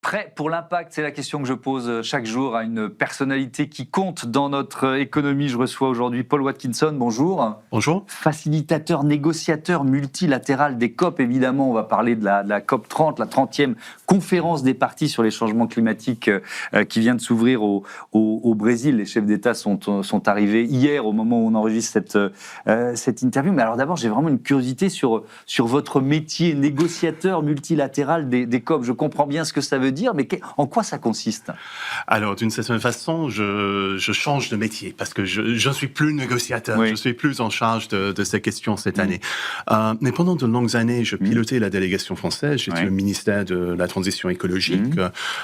Prêt pour l'impact, c'est la question que je pose chaque jour à une personnalité qui compte dans notre économie. Je reçois aujourd'hui Paul Watkinson, bonjour. Bonjour. Facilitateur, négociateur multilatéral des COP, évidemment. On va parler de la COP 30, la 30e conférence des parties sur les changements climatiques qui vient de s'ouvrir au Brésil. Les chefs d'État sont arrivés hier au moment où on enregistre cette interview. Mais alors d'abord, j'ai vraiment une curiosité sur votre métier, négociateur multilatéral des COP. Je comprends bien ce que ça veut dire, mais en quoi ça consiste? Alors, d'une certaine façon, je change de métier parce que je ne suis plus négociateur, oui. Je suis plus en charge de ces questions cette année. Mais pendant de longues années, je pilotais la délégation française, j'étais le ministère de la Transition écologique,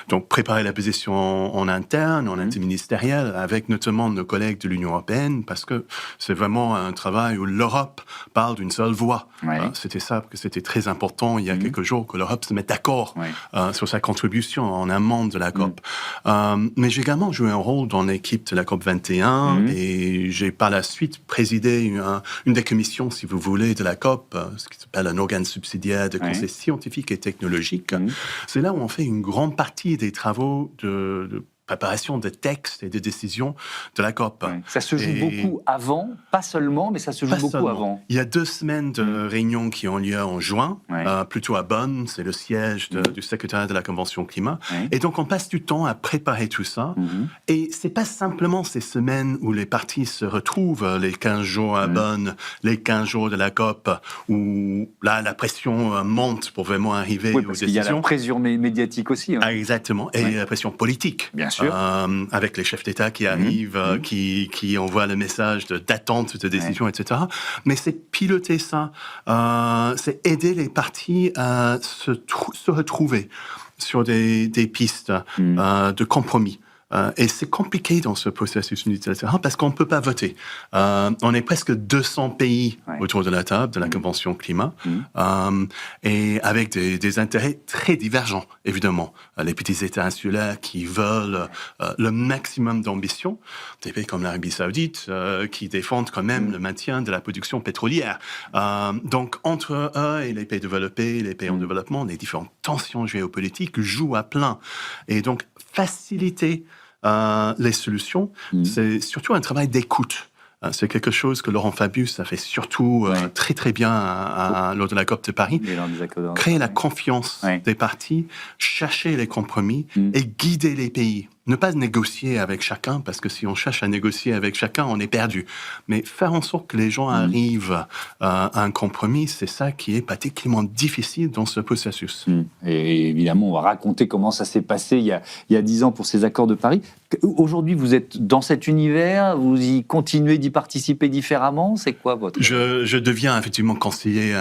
donc préparer la position en interne, en interministériel, avec notamment nos collègues de l'Union européenne, parce que c'est vraiment un travail où l'Europe parle d'une seule voix. C'était ça, que c'était très important il y a quelques jours, que l'Europe se mette d'accord sur sa contribution en amont de la COP. Mais j'ai également joué un rôle dans l'équipe de la COP 21 et j'ai par la suite présidé une des commissions, si vous voulez, de la COP, ce qui s'appelle un organe subsidiaire de conseil scientifique et technologique. C'est là où on fait une grande partie des travaux de préparation de textes et de décisions de la COP. Ça se joue beaucoup avant, pas seulement, mais ça se joue beaucoup avant. Il y a 2 semaines de réunions qui ont lieu en juin, plutôt à Bonn, c'est le siège du secrétariat de la Convention climat. Et donc on passe du temps à préparer tout ça. Et c'est pas simplement ces semaines où les parties se retrouvent, les 15 jours à Bonn, les 15 jours de la COP, où là la pression monte pour vraiment arriver aux décisions. Il y a la pression médiatique aussi. Exactement, et la pression politique. Bien sûr. Avec les chefs d'État qui arrivent, qui envoient le message d'attente de décision, etc. Mais c'est piloter ça, c'est aider les parties à se retrouver sur des pistes de compromis. Et c'est compliqué dans ce processus multilatéral parce qu'on ne peut pas voter. On est presque 200 pays autour de la table de la Convention climat et avec des intérêts très divergents, évidemment. Les petits États insulaires qui veulent le maximum d'ambition, des pays comme l'Arabie Saoudite qui défendent quand même le maintien de la production pétrolière. Donc entre eux et les pays développés, les pays en développement, les différentes tensions géopolitiques jouent à plein. Et donc faciliter les solutions, c'est surtout un travail d'écoute. C'est quelque chose que Laurent Fabius a fait surtout très très bien lors de la COP de Paris. Créer la confiance des parties, chercher les compromis et guider les pays. Ne pas négocier avec chacun, parce que si on cherche à négocier avec chacun, on est perdu. Mais faire en sorte que les gens arrivent à un compromis, c'est ça qui est particulièrement difficile dans ce processus. Et évidemment, on va raconter comment ça s'est passé il y a 10 ans pour ces accords de Paris. Aujourd'hui, vous êtes dans cet univers, vous y continuez d'y participer différemment. C'est quoi votre... Je deviens effectivement conseiller,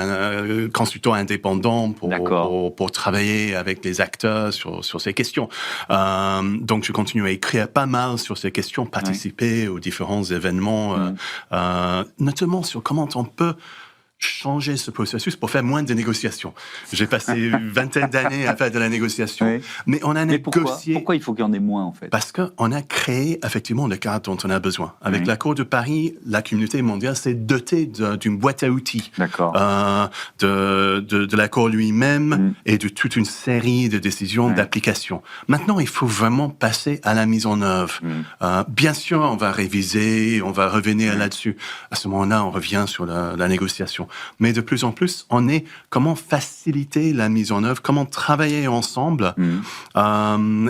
consultant indépendant pour travailler avec les acteurs sur ces questions. Donc, je continue à écrire pas mal sur ces questions, participer aux différents événements, notamment sur comment on peut changer ce processus pour faire moins de négociations. J'ai passé une vingtaine d'années à faire de la négociation, mais on a négocié... Pourquoi il faut qu'il y en ait moins, en fait? Parce qu'on a créé effectivement le cadre dont on a besoin. Avec l'accord de Paris, la communauté mondiale s'est dotée d'une boîte à outils, de l'accord lui-même et de toute une série de décisions d'application. Maintenant, il faut vraiment passer à la mise en œuvre. Bien sûr, on va réviser, on va revenir là-dessus. À ce moment-là, on revient sur la négociation. Mais de plus en plus, on est comment faciliter la mise en œuvre, comment travailler ensemble,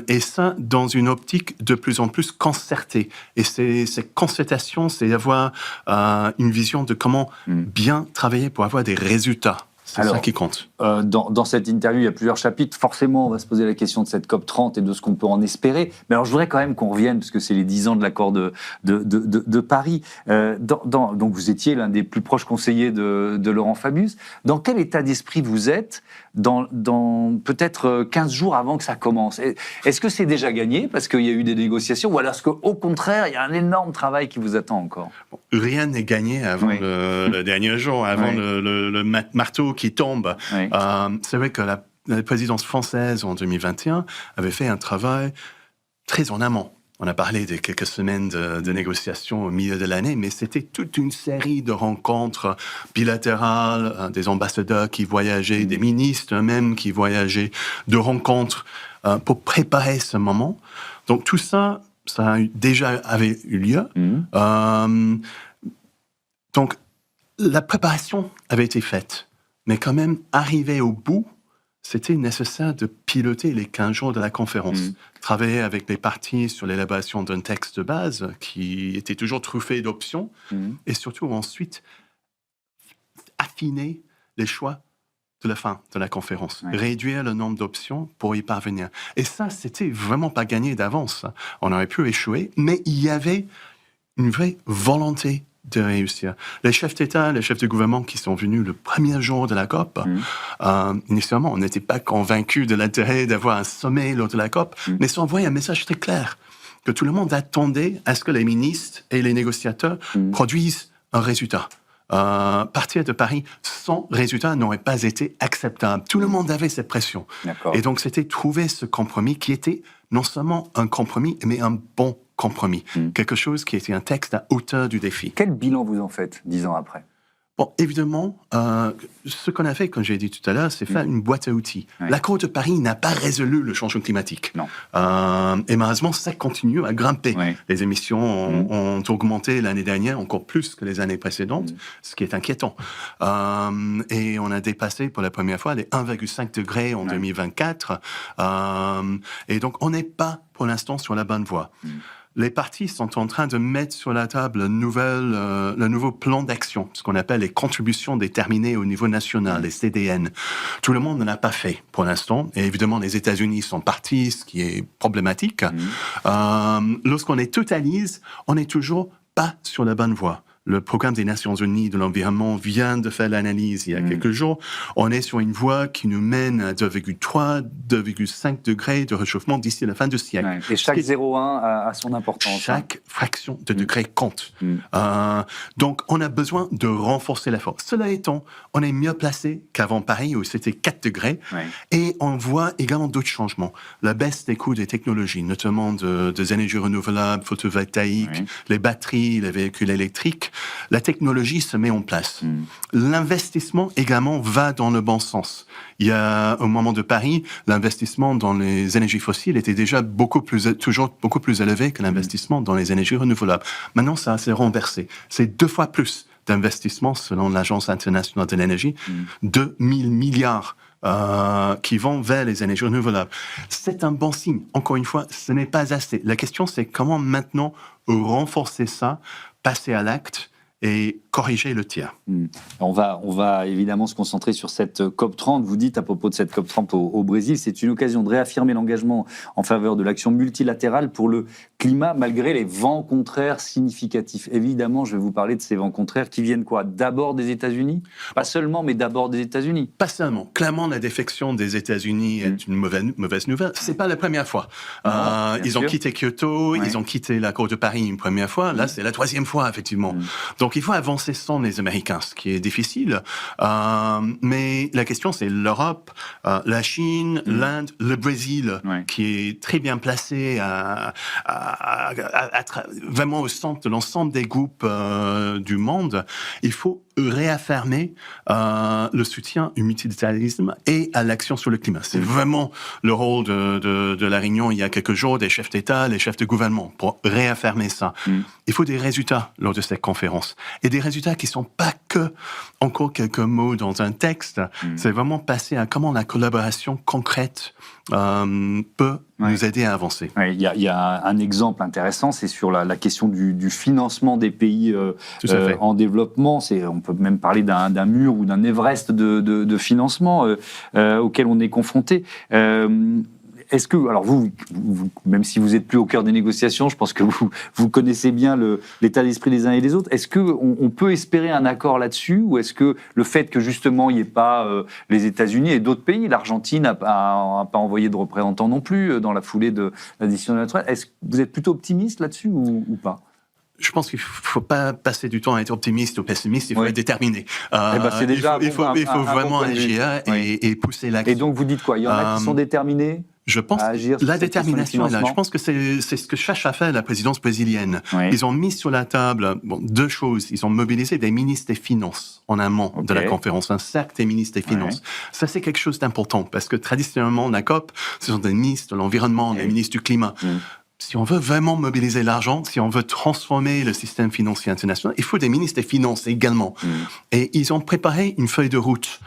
et ça dans une optique de plus en plus concertée. Et ces concertations, c'est avoir une vision de comment bien travailler pour avoir des résultats. C'est ça qui compte. Dans cette interview, il y a plusieurs chapitres. Forcément, on va se poser la question de cette COP 30 et de ce qu'on peut en espérer. Mais alors, je voudrais quand même qu'on revienne, parce que c'est les 10 ans de l'accord de Paris. Donc, vous étiez l'un des plus proches conseillers de Laurent Fabius. Dans quel état d'esprit vous êtes dans peut-être 15 jours avant que ça commence? Est-ce que c'est déjà gagné, parce qu'il y a eu des négociations, ou alors est-ce qu'au contraire, il y a un énorme travail qui vous attend encore? Rien n'est gagné avant le dernier jour, avant le marteau qui tombe. C'est vrai que la présidence française en 2021 avait fait un travail très en amont. On a parlé de quelques semaines de négociations au milieu de l'année, mais c'était toute une série de rencontres bilatérales, des ambassadeurs qui voyageaient, des ministres eux-mêmes qui voyageaient, de rencontres pour préparer ce moment. Donc tout ça, avait eu lieu. Donc la préparation avait été faite, mais quand même, arrivé au bout, c'était nécessaire de piloter les 15 jours de la conférence. Travailler avec les partis sur l'élaboration d'un texte de base qui était toujours truffé d'options et surtout ensuite affiner les choix de la fin de la conférence. Réduire le nombre d'options pour y parvenir. Et ça, c'était vraiment pas gagné d'avance. On aurait pu échouer, mais il y avait une vraie volonté de réussir. Les chefs d'État, les chefs de gouvernement qui sont venus le premier jour de la COP, initialement, on n'était pas convaincus de l'intérêt d'avoir un sommet lors de la COP, mais ça envoyait un message très clair, que tout le monde attendait à ce que les ministres et les négociateurs produisent un résultat. Partir de Paris sans résultat n'aurait pas été acceptable. Tout le monde avait cette pression. Et donc, c'était trouver ce compromis qui était non seulement un compromis, mais un bon compromis. Quelque chose qui était un texte à hauteur du défi. Quel bilan vous en faites 10 ans après? Bon, évidemment, ce qu'on a fait, comme j'ai dit tout à l'heure, c'est faire une boîte à outils. L'accord de Paris n'a pas résolu le changement climatique. Non. Et malheureusement, ça continue à grimper. Les émissions ont augmenté l'année dernière, encore plus que les années précédentes, ce qui est inquiétant. Et on a dépassé pour la première fois les 1,5 degrés en 2024. Et donc, on n'est pas, pour l'instant, sur la bonne voie. Les partis sont en train de mettre sur la table le nouveau plan d'action, ce qu'on appelle les contributions déterminées au niveau national, les CDN. Tout le monde ne l'a pas fait pour l'instant. Et évidemment, les États-Unis sont partis, ce qui est problématique. Lorsqu'on les totalise, on n'est toujours pas sur la bonne voie. Le programme des Nations Unies de l'environnement vient de faire l'analyse il y a quelques jours. On est sur une voie qui nous mène à 2,3, 2,5 degrés de réchauffement d'ici la fin du siècle. Et chaque 0,1 a son importance. Chaque fraction de degré compte. Donc, on a besoin de renforcer l'effort. Cela étant, on est mieux placé qu'avant Paris, où c'était 4 degrés. Et on voit également d'autres changements. La baisse des coûts des technologies, notamment des énergies renouvelables, photovoltaïques, les batteries, les véhicules électriques. La technologie se met en place. L'investissement également va dans le bon sens. Il y a, au moment de Paris, l'investissement dans les énergies fossiles était déjà toujours beaucoup plus élevé que l'investissement dans les énergies renouvelables. Maintenant, ça s'est renversé. C'est 2 fois plus d'investissement selon l'Agence internationale de l'énergie, 2 000 milliards qui vont vers les énergies renouvelables. C'est un bon signe. Encore une fois, ce n'est pas assez. La question, c'est comment maintenant renforcer ça, passer à l'acte et corriger le tir. On va évidemment se concentrer sur cette COP30. Vous dites à propos de cette COP30 au Brésil, c'est une occasion de réaffirmer l'engagement en faveur de l'action multilatérale pour le climat, malgré les vents contraires significatifs. Évidemment, je vais vous parler de ces vents contraires qui viennent quoi? D'abord des États-Unis? Pas seulement, mais d'abord des États-Unis. Pas seulement. Clairement, la défection des États-Unis est une mauvaise nouvelle. C'est pas la première fois. Ils ont quitté Kyoto, ils ont quitté l'accord de Paris une première fois. Là, c'est la 3e fois, effectivement. Donc, il faut avancer sans les Américains, ce qui est difficile. Mais la question, c'est l'Europe, la Chine, l'Inde, le Brésil, qui est très bien placé vraiment au centre de l'ensemble des groupes du monde. Il faut réaffirmer le soutien au multilatéralisme et à l'action sur le climat. C'est vraiment le rôle de la réunion il y a quelques jours des chefs d'État, les chefs de gouvernement, pour réaffirmer ça. Il faut des résultats lors de cette conférence. Et des résultats qui ne sont pas que encore quelques mots dans un texte. C'est vraiment passer à comment la collaboration concrète peut nous aider à avancer. Il y a un exemple intéressant, c'est sur la question du financement des pays en développement. On peut même parler d'un mur ou d'un Everest de financement auquel on est confronté. Est-ce que, alors vous, même si vous n'êtes plus au cœur des négociations, je pense que vous connaissez bien l'état d'esprit des uns et des autres, est-ce qu'on peut espérer un accord là-dessus, ou est-ce que le fait que justement il n'y ait pas les États-Unis et d'autres pays, l'Argentine n'a pas envoyé de représentants non plus dans la foulée de l'addition de la naturelle, est-ce que vous êtes plutôt optimiste là-dessus ou pas? Je pense qu'il ne faut pas passer du temps à être optimiste ou pessimiste, il faut être déterminé. C'est déjà il faut vraiment agir et pousser l'action. Et donc vous dites quoi? Il y en a qui sont déterminés? Je pense à agir sur la cette question du détermination est là. financement? Je pense que c'est ce que cherche à faire la présidence brésilienne. Oui. Ils ont mis sur la table deux choses. Ils ont mobilisé des ministres des Finances en amont de la conférence, un cercle des ministres des Finances. Ça, c'est quelque chose d'important parce que traditionnellement, la COP, ce sont des ministres de l'environnement, des ministres du climat. Si on veut vraiment mobiliser l'argent, si on veut transformer le système financier international, il faut des ministres des Finances également. Et ils ont préparé une feuille de route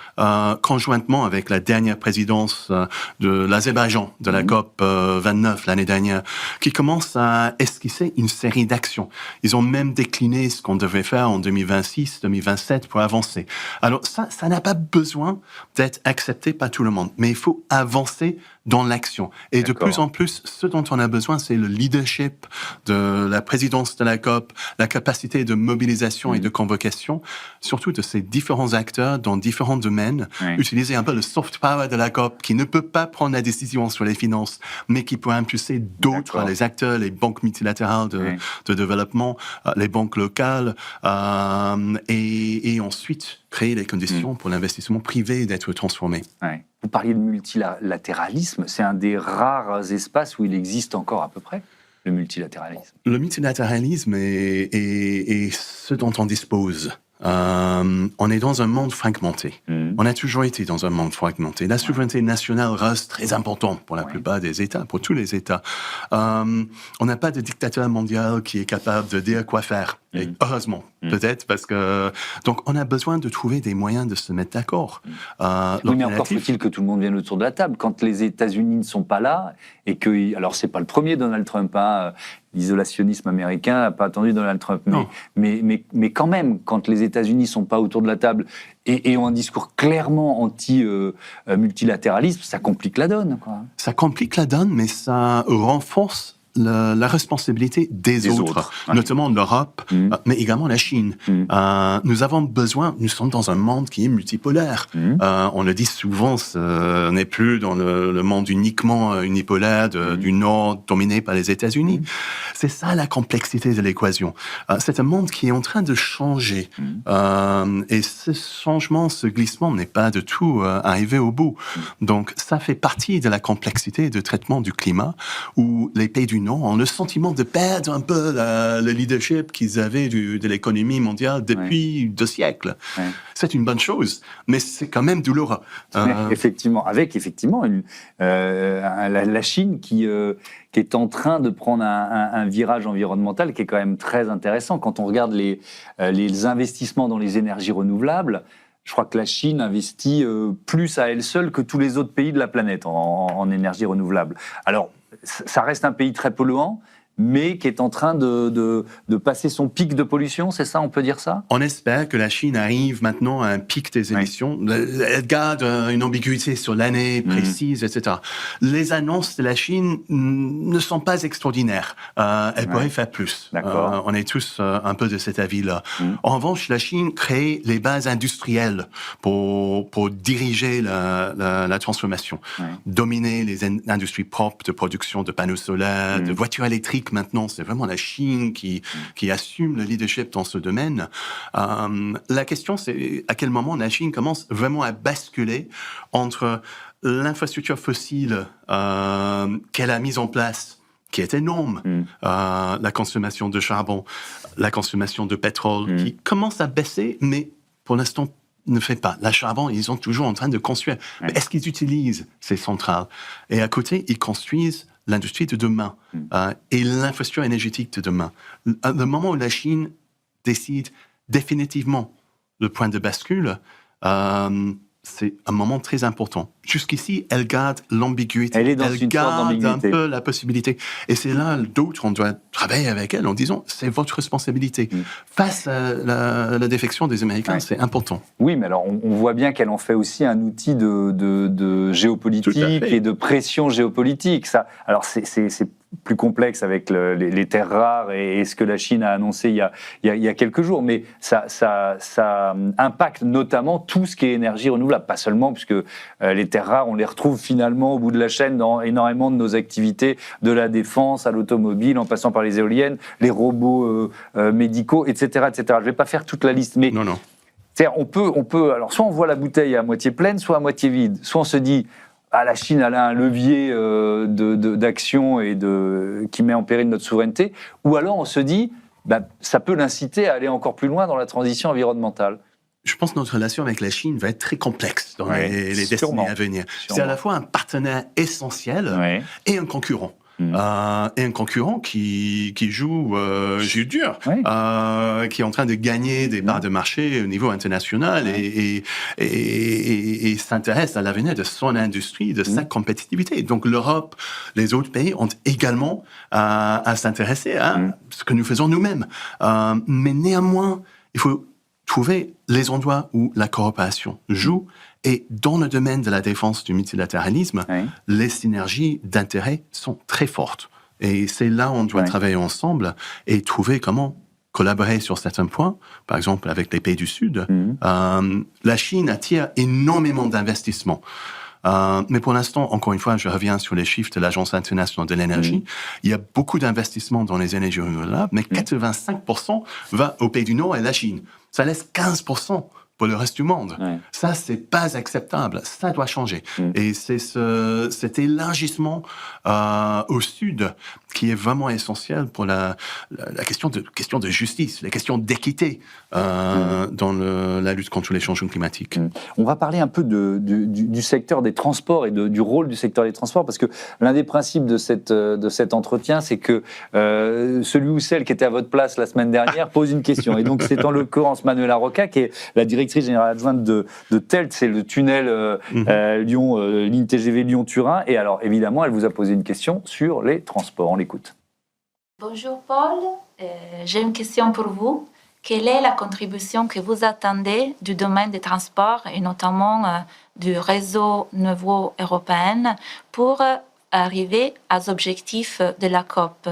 conjointement avec la dernière présidence de l'Azerbaïdjan, de la COP 29 l'année dernière, qui commence à esquisser une série d'actions. Ils ont même décliné ce qu'on devait faire en 2026, 2027 pour avancer. Alors ça n'a pas besoin d'être accepté par tout le monde, mais il faut avancer dans l'action. Et de plus en plus, ce dont on a besoin, c'est le leadership de la présidence de la COP, la capacité de mobilisation et de convocation, surtout de ces différents acteurs dans différents domaines. Utiliser un peu le soft power de la COP, qui ne peut pas prendre la décision sur les finances, mais qui peut impulser d'autres, les acteurs, les banques multilatérales de développement, les banques locales, et ensuite créer les conditions pour l'investissement privé d'être transformé. Vous parliez de multilatéralisme, c'est un des rares espaces où il existe encore à peu près, le multilatéralisme. Le multilatéralisme est ce dont on dispose. On est dans un monde fragmenté. On a toujours été dans un monde fragmenté. La souveraineté nationale reste très importante pour la plupart des États, pour tous les États. On n'a pas de dictateur mondial qui est capable de dire quoi faire. Et heureusement, peut-être, parce que... Donc, on a besoin de trouver des moyens de se mettre d'accord. Oui, mais encore faut-il que tout le monde vienne autour de la table. Quand les États-Unis ne sont pas là, et que... Alors, c'est pas le premier Donald Trump, hein. L'isolationnisme américain n'a pas attendu Donald Trump. Mais quand même, quand les États-Unis ne sont pas autour de la table et ont un discours clairement anti-multilatéralisme, ça complique la donne, quoi. Ça complique la donne, mais ça renforce la responsabilité des autres, notamment l'Europe, mais également la Chine. Nous avons besoin, nous sommes dans un monde qui est multipolaire. On le dit souvent, on n'est plus dans le monde uniquement unipolaire du Nord dominé par les États-Unis. C'est ça la complexité de l'équation. C'est un monde qui est en train de changer. Et ce changement, ce glissement n'est pas de tout arrivé au bout. Donc ça fait partie de la complexité de traitement du climat où les pays du Nord ont le sentiment de perdre un peu le leadership qu'ils avaient de l'économie mondiale depuis 2 siècles. C'est une bonne chose, mais c'est quand même douloureux. Effectivement, avec la Chine qui est en train de prendre un virage environnemental qui est quand même très intéressant. Quand on regarde les investissements dans les énergies renouvelables, je crois que la Chine investit plus à elle seule que tous les autres pays de la planète en énergie renouvelable. Alors, ça reste un pays très polluant, mais qui est en train de passer son pic de pollution, c'est ça, on peut dire ça? On espère que la Chine arrive maintenant à un pic des émissions. Elle garde une ambiguïté sur l'année précise, etc. Les annonces de la Chine ne sont pas extraordinaires. Elle pourrait faire plus. On est tous un peu de cet avis-là. En revanche, la Chine crée les bases industrielles pour diriger la transformation. Dominer les industries propres de production de panneaux solaires, de voitures électriques. Maintenant, c'est vraiment la Chine qui assume le leadership dans ce domaine. La question, c'est à quel moment la Chine commence vraiment à basculer entre l'infrastructure fossile qu'elle a mise en place, qui est énorme, la consommation de charbon, la consommation de pétrole, qui commence à baisser, mais pour l'instant, ne fait pas. La charbon, ils sont toujours en train de construire. Mais est-ce qu'ils utilisent ces centrales? Et à côté, ils construisent l'industrie de demain et l'infrastructure énergétique de demain. Le moment où la Chine décide définitivement le point de bascule, c'est un moment très important. Jusqu'ici, elle garde l'ambiguïté. Elle est dans une garde sorte d'ambiguïté. Un peu la possibilité. Et c'est là, d'autres, on doit travailler avec elle en disant, c'est votre responsabilité. Face à la défection des Américains, c'est important. Oui, mais alors on voit bien qu'elle en fait aussi un outil de géopolitique et de pression géopolitique. Ça, alors c'est plus complexe avec les terres rares et ce que la Chine a annoncé il y a quelques jours, mais ça impacte notamment tout ce qui est énergie renouvelable, pas seulement puisque les terres rares, on les retrouve finalement au bout de la chaîne dans énormément de nos activités, de la défense à l'automobile, en passant par les éoliennes, les robots médicaux, etc., etc. Je ne vais pas faire toute la liste, mais non. On peut, alors soit on voit la bouteille à moitié pleine, soit à moitié vide, soit on se dit la Chine elle a un levier d'action et qui met en péril notre souveraineté, ou alors on se dit ça peut l'inciter à aller encore plus loin dans la transition environnementale. Je pense que notre relation avec la Chine va être très complexe dans les décennies à venir. C'est à la fois un partenaire essentiel et un concurrent. Et un concurrent qui joue dur, qui est en train de gagner des parts de marché au niveau international et s'intéresse à l'avenir de son industrie, de sa compétitivité. Donc l'Europe, les autres pays ont également à s'intéresser à ce que nous faisons nous-mêmes. Mais néanmoins, il faut trouver les endroits où la coopération joue. Et dans le domaine de la défense du multilatéralisme, les synergies d'intérêt sont très fortes. Et c'est là où on doit travailler ensemble et trouver comment collaborer sur certains points. Par exemple, avec les pays du Sud, la Chine attire énormément d'investissements. Mais pour l'instant, encore une fois, je reviens sur les chiffres de l'Agence internationale de l'énergie. Il y a beaucoup d'investissements dans les énergies renouvelables, mais 85% va aux pays du Nord et la Chine. Ça laisse 15% pour le reste du monde. Ça, c'est pas acceptable. Ça doit changer. Et c'est cet élargissement au Sud qui est vraiment essentiel pour la question de justice, la question d'équité dans la lutte contre les changements climatiques. On va parler un peu du secteur des transports et du rôle du secteur des transports, parce que l'un des principes de cet entretien, c'est que celui ou celle qui était à votre place la semaine dernière pose une question. Et donc, c'est en l'occurrence Manuela Roca, qui est la directrice générale adjointe de TELT, c'est le tunnel ligne TGV Lyon-Turin. Et alors, évidemment, elle vous a posé une question sur les transports. On l'écoute. Bonjour Paul, j'ai une question pour vous. Quelle est la contribution que vous attendez du domaine des transports et notamment du réseau nouveau européen pour arriver aux objectifs de la COP ?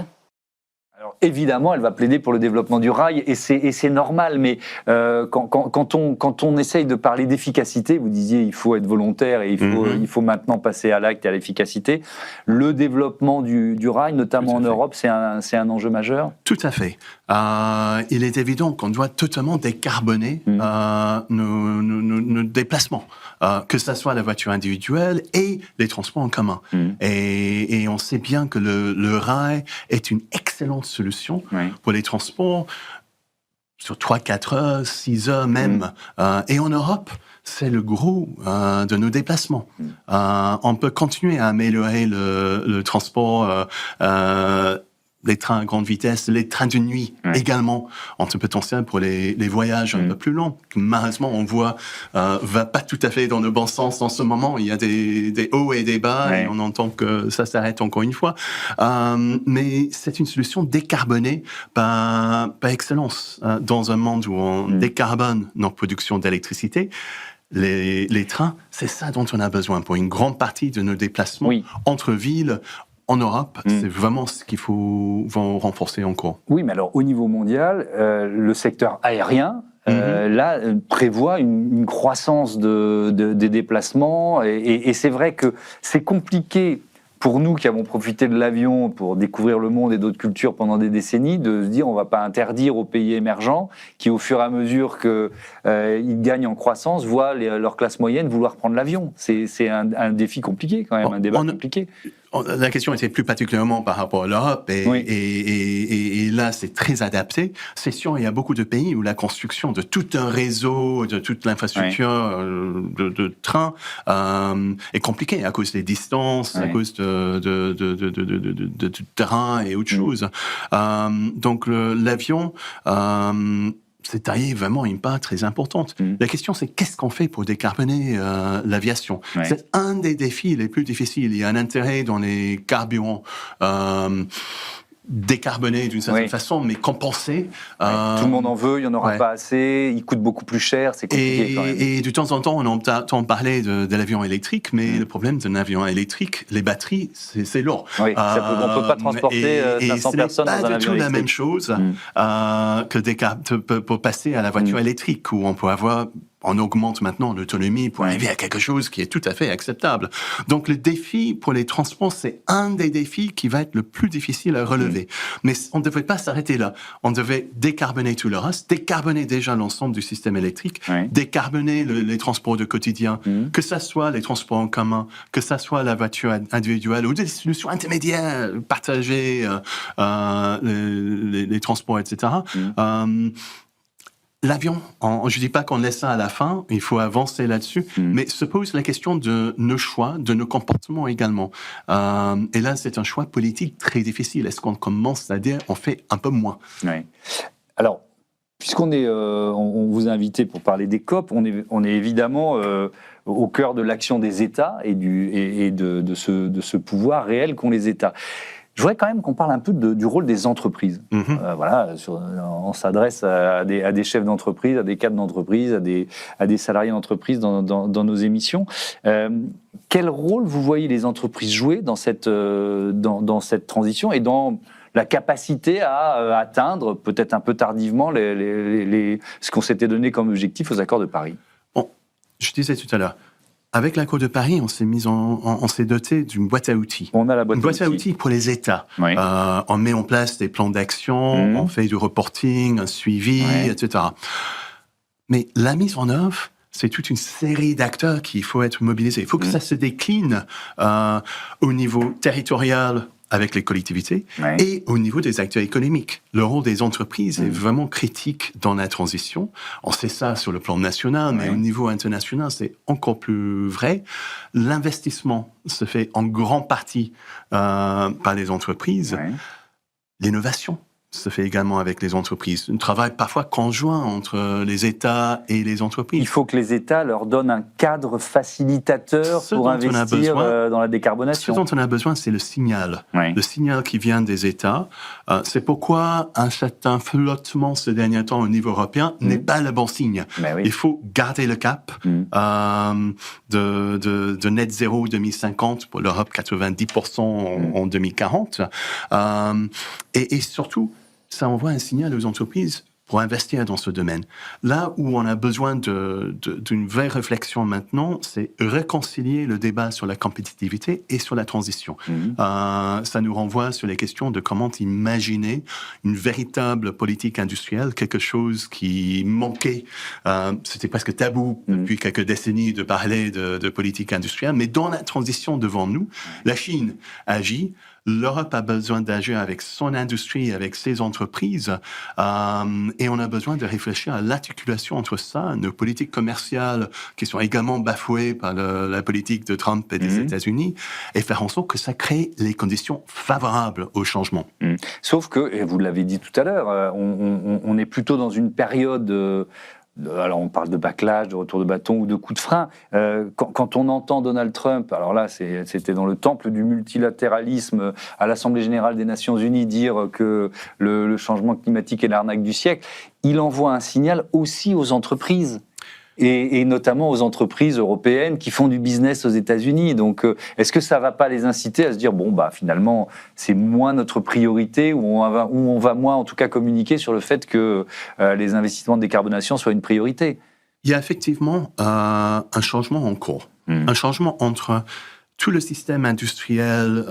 Alors, évidemment, elle va plaider pour le développement du rail, et c'est normal, mais quand on essaye de parler d'efficacité, vous disiez il faut être volontaire et il faut maintenant passer à l'acte et à l'efficacité, le développement du rail, notamment en Europe, c'est un enjeu majeur. Tout à fait. Il est évident qu'on doit totalement décarboner nos déplacements, que ce soit la voiture individuelle et les transports en commun. Et on sait bien que le rail est une excellente solution pour les transports sur 3-4 heures, 6 heures même. Et en Europe, c'est le gros de nos déplacements. On peut continuer à améliorer le transport, les trains à grande vitesse, les trains de nuit également ont un potentiel pour les voyages un peu plus longs. Malheureusement, on voit va pas tout à fait dans le bon sens en ce moment. Il y a des hauts et des bas et on entend que ça s'arrête encore une fois. Mais c'est une solution décarbonée par excellence. Dans un monde où on décarbone notre production d'électricité, les trains, c'est ça dont on a besoin pour une grande partie de nos déplacements entre villes. En Europe, c'est vraiment ce qu'il faut renforcer encore. Oui, mais alors au niveau mondial, le secteur aérien, là, prévoit une croissance des déplacements. Et c'est vrai que c'est compliqué pour nous qui avons profité de l'avion pour découvrir le monde et d'autres cultures pendant des décennies, de se dire on ne va pas interdire aux pays émergents qui, au fur et à mesure qu'ils gagnent en croissance, voient leur classe moyenne vouloir prendre l'avion. C'est un défi compliqué quand même, un débat compliqué. La question était plus particulièrement par rapport à l'Europe et là c'est très adapté. C'est sûr, il y a beaucoup de pays où la construction de tout un réseau, de toute l'infrastructure de trains est compliquée à cause des distances, à cause du terrain et autre chose. Donc l'avion c'est taillé vraiment une part très importante. La question, c'est qu'est-ce qu'on fait pour décarboner l'aviation ? C'est un des défis les plus difficiles. Il y a un intérêt dans les carburants décarbonés d'une certaine façon, mais compensés. Tout le monde en veut, il n'y en aura pas assez, il coûte beaucoup plus cher, c'est compliqué quand même. Et de temps en temps, on entend parler de l'avion électrique, mais le problème d'un avion électrique, les batteries, c'est lourd. On ne peut pas transporter 500 personnes dans un avion électrique. C'est pas du tout la même chose que pour passer à la voiture électrique, où on peut avoir on augmente maintenant l'autonomie pour arriver à quelque chose qui est tout à fait acceptable. Donc le défi pour les transports, c'est un des défis qui va être le plus difficile à relever. Mais on ne devrait pas s'arrêter là. On devait décarboner tout le reste, décarboner déjà l'ensemble du système électrique, décarboner les transports de quotidien, que ça soit les transports en commun, que ça soit la voiture individuelle ou des solutions intermédiaires, partager les transports, etc. L'avion, je ne dis pas qu'on laisse ça à la fin, il faut avancer là-dessus, mais se pose la question de nos choix, de nos comportements également. Et là, c'est un choix politique très difficile. Est-ce qu'on commence à dire on fait un peu moins? Alors, puisqu'on est, on vous a invité pour parler des COP, on est évidemment au cœur de l'action des États et de ce pouvoir réel qu'ont les États. Je voudrais quand même qu'on parle un peu du rôle des entreprises. Voilà, on s'adresse à des chefs d'entreprise, à des cadres d'entreprise, à des salariés d'entreprise dans nos émissions. Quel rôle vous voyez les entreprises jouer dans cette transition et dans la capacité à atteindre, peut-être un peu tardivement, ce qu'on s'était donné comme objectif aux accords de Paris? Bon, je disais tout à l'heure, avec l'accord de Paris, on s'est doté d'une boîte à outils. On a la boîte à outils pour les États. On met en place des plans d'action, on fait du reporting, un suivi, etc. Mais la mise en œuvre, c'est toute une série d'acteurs qu'il faut être mobilisés. Il faut que ça se décline au niveau territorial, avec les collectivités, et au niveau des acteurs économiques. Le rôle des entreprises est vraiment critique dans la transition. On sait ça sur le plan national, mais au niveau international, c'est encore plus vrai. L'investissement se fait en grande partie par les entreprises. L'innovation se fait également avec les entreprises. Un travail parfois conjoint entre les États et les entreprises. Il faut que les États leur donnent un cadre facilitateur pour investir dans la décarbonation. Ce dont on a besoin, c'est le signal. Le signal qui vient des États. C'est pourquoi un certain flottement ces derniers temps au niveau européen n'est pas le bon signe. Il faut garder le cap de net zéro 2050 pour l'Europe, 90% en 2040. Et surtout, ça envoie un signal aux entreprises pour investir dans ce domaine. Là où on a besoin d'une vraie réflexion maintenant, c'est réconcilier le débat sur la compétitivité et sur la transition. Ça nous renvoie sur les questions de comment imaginer une véritable politique industrielle, quelque chose qui manquait. C'était presque tabou depuis quelques décennies de parler de politique industrielle, mais dans la transition devant nous, la Chine agit. L'Europe a besoin d'agir avec son industrie, avec ses entreprises, et on a besoin de réfléchir à l'articulation entre ça, nos politiques commerciales qui sont également bafouées par la politique de Trump et des États-Unis, et faire en sorte que ça crée les conditions favorables au changement. Sauf que, et vous l'avez dit tout à l'heure, on est plutôt dans une période... alors on parle de backlash, de retour de bâton ou de coup de frein. Quand on entend Donald Trump, alors là c'était dans le temple du multilatéralisme à l'Assemblée générale des Nations Unies dire que le changement climatique est l'arnaque du siècle, il envoie un signal aussi aux entreprises. Et notamment aux entreprises européennes qui font du business aux États-Unis. Donc, est-ce que ça ne va pas les inciter à se dire, bon, bah, finalement, c'est moins notre priorité, ou on va moins, en tout cas, communiquer sur le fait que les investissements de décarbonation soient une priorité? Il y a effectivement un changement en cours. Un changement entre tout le système industriel,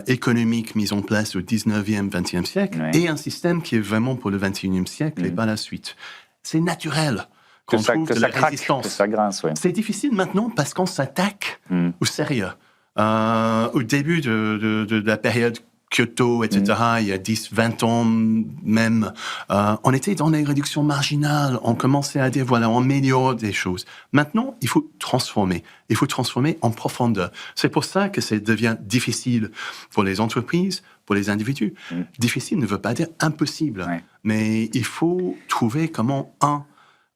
économique mis en place au 19e, 20e siècle, et un système qui est vraiment pour le 21e siècle et pas la suite. C'est naturel. Que ça craque, que ça grince, C'est difficile maintenant parce qu'on s'attaque au sérieux. Au début de la période Kyoto, etc., il y a 10, 20 ans même, on était dans les réductions marginales, on commençait à dire, voilà, on améliore des choses. Maintenant, il faut transformer. Il faut transformer en profondeur. C'est pour ça que ça devient difficile pour les entreprises, pour les individus. Difficile ne veut pas dire impossible, mais il faut trouver comment,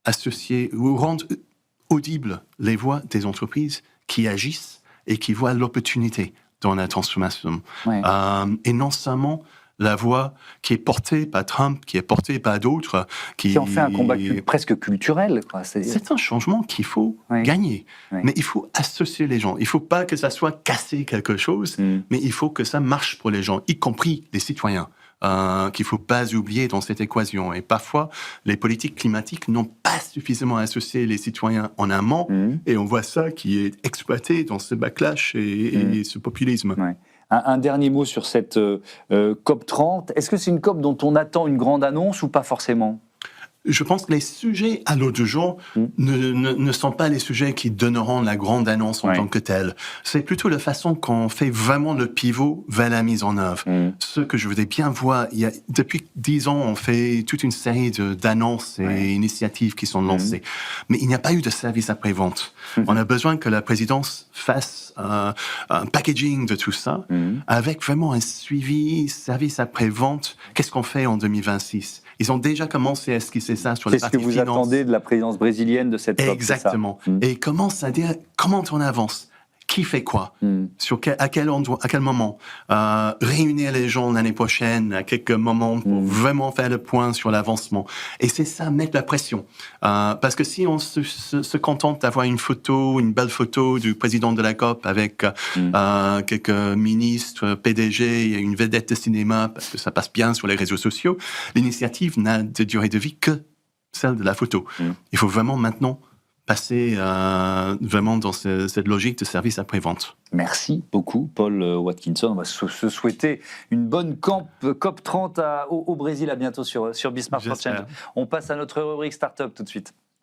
associer ou rendre audibles les voix des entreprises qui agissent et qui voient l'opportunité dans la transformation. Et non seulement la voix qui est portée par Trump, qui est portée par d'autres. Qui en fait un combat presque culturel. C'est un changement qu'il faut gagner. Mais il faut associer les gens. Il ne faut pas que ça soit casser quelque chose, mais il faut que ça marche pour les gens, y compris les citoyens. qu'il ne faut pas oublier dans cette équation. Et parfois, les politiques climatiques n'ont pas suffisamment associé les citoyens en amont, et on voit ça qui est exploité dans ce backlash et ce populisme. Ouais. Un dernier mot sur cette COP 30. Est-ce que c'est une COP dont on attend une grande annonce ou pas forcément ? Je pense que les sujets à l'ordre du jour ne sont pas les sujets qui donneront la grande annonce en tant que telle. C'est plutôt la façon qu'on fait vraiment le pivot vers la mise en œuvre. Ce que je voudrais bien voir, depuis 10 ans, on fait toute une série d'annonces et initiatives qui sont lancées. Mais il n'y a pas eu de service après-vente. On a besoin que la présidence fasse un packaging de tout ça, avec vraiment un suivi, service après-vente. Qu'est-ce qu'on fait en 2026 ? Ils ont déjà commencé à esquisser ça sur les parties finances. C'est ce que vous attendez de la présidence brésilienne de cette COP. Exactement. Et commence à dire comment on avance. Qui fait quoi à quel endroit, à quel moment réunir les gens l'année prochaine à quelques moments pour vraiment faire le point sur l'avancement. Et c'est ça, mettre la pression. Parce que si on se contente d'avoir une belle photo du président de la COP avec quelques ministres, PDG et une vedette de cinéma, parce que ça passe bien sur les réseaux sociaux, l'initiative n'a de durée de vie que celle de la photo. Il faut vraiment maintenant passer vraiment dans cette logique de service après-vente. Merci beaucoup, Paul Watkinson. On va se souhaiter une bonne COP 30 au Brésil. À bientôt sur Bismarck for Change. On passe à notre rubrique Startup tout de suite.